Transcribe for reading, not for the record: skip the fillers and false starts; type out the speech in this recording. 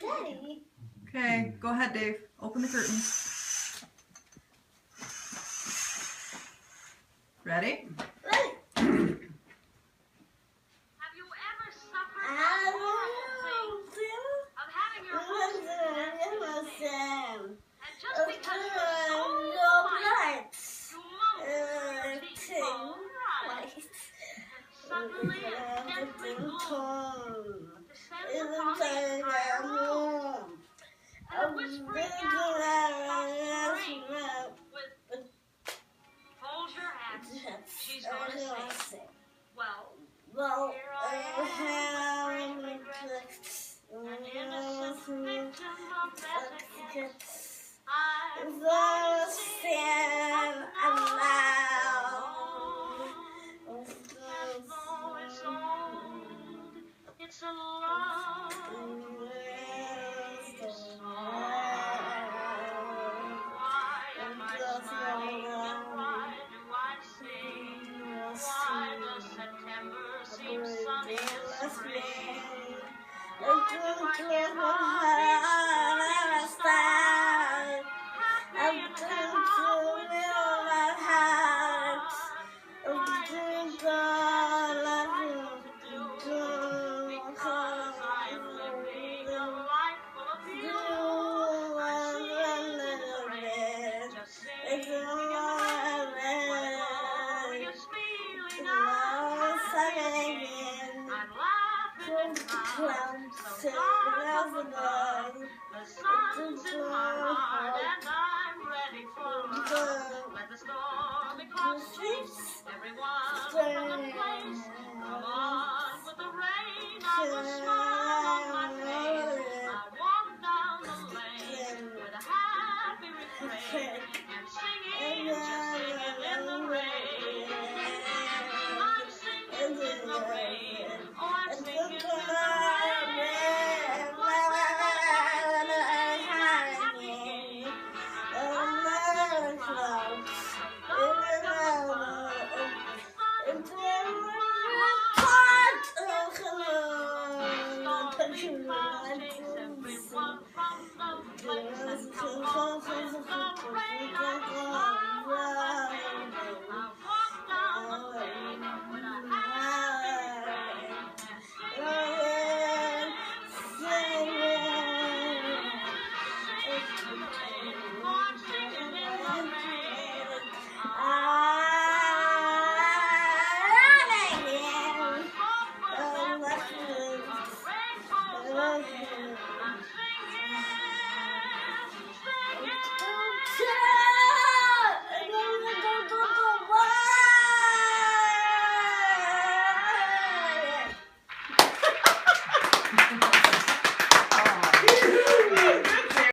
Daddy. Okay, go ahead, Dave. Open the curtains. Ready? Ready. Have you ever suffered I of having your hopes and just because you're so polite, you mumble teeth all right, and suddenly a deadly gloom descends upon the entire room, and a whispering gathering with hold your hats, she's going to say, well, here I am, great regret, an innocent victim of etiquette. I'm gonna stand alone, as though it's old. It's a lovely song. Why am I smiling and why do I sing? Why does September seem sunny as spring? Why do I get my heart start? Happy and have hope in my heart. Why is it because I'm living a life full of you. I'm singing in the rain, just singing in the rain. What a glorious feeling I'm laughing and crying, so dark up above. The sun's in my heart and I'm ready for love. Let the stormy clouds chase everyone from the place. Come on with the rain, I will smile on my face. I walk down the lane with a happy refrain and singing, just singing in the rain. I'm singing in the rain. Oh, I'm singing in the rain. Everyone from the place and come on with the rain. I walk down the lane with a happy refrain and singing in the rain. Oh, I'm singing in the rain. I'm